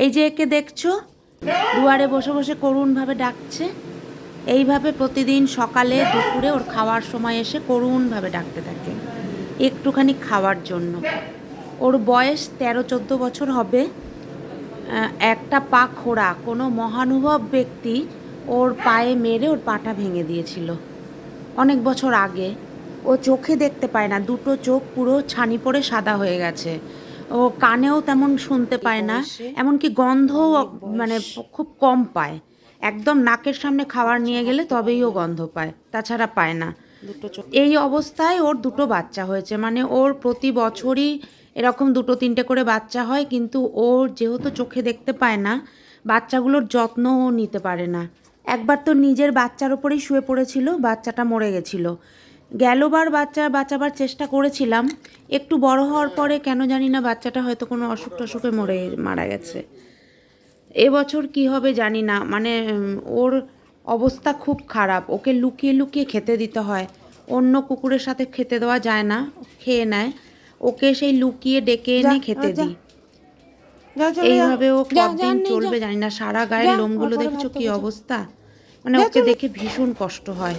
এই যে একে দেখছো, দুয়ারে বসে বসে করুণভাবে ডাকছে। এইভাবে প্রতিদিন সকালে দুপুরে ওর খাওয়ার সময় এসে করুণভাবে ডাকতে থাকে একটুখানি খাওয়ার জন্য। ওর বয়স 13-14 বছর হবে। একটা পা খোড়া কোনো মহানুভব ব্যক্তি ওর পায়ে মেরে ওর পাটা ভেঙে দিয়েছিল অনেক বছর আগে। ও চোখে দেখতে পায় না, দুটো চোখ পুরো ছানি পড়ে সাদা হয়ে গেছে। ও কানেও তেমন শুনতে পায় না, এমনকি গন্ধও মানে খুব কম পায়। একদম নাকের সামনে খাবার নিয়ে গেলে তবেই ও গন্ধ পায়, তাছাড়া পায় না। এই অবস্থায় ওর দুটো বাচ্চা হয়েছে, মানে ওর প্রতি বছরই এরকম 2-3টে করে বাচ্চা হয়, কিন্তু ওর যেহেতু চোখে দেখতে পায় না, বাচ্চাগুলোর যত্নও নিতে পারে না। একবার তো নিজের বাচ্চার ওপরেই শুয়ে পড়েছিল, বাচ্চাটা মরে গেছিল। গেলবার বাচ্চা বাঁচাবার চেষ্টা করেছিলাম, একটু বড় হওয়ার পরে কেন জানি না বাচ্চাটা হয়তো কোনো অসুখ টসুখে মারা গেছে। এবছর কি হবে জানি না, মানে ওর অবস্থা খুব খারাপ। ওকে লুকিয়ে লুকিয়ে খেতে দিতে হয়, অন্য কুকুরের সাথে খেতে দেওয়া যায় না, খেয়ে নেয়। ওকে সেই লুকিয়ে ডেকে এনে খেতে দিই। এইভাবে ও কতদিন চলবে জানি না। সারা গায়ের লোমগুলো দেখছো কি অবস্থা, মানে ওকে দেখে ভীষণ কষ্ট হয়।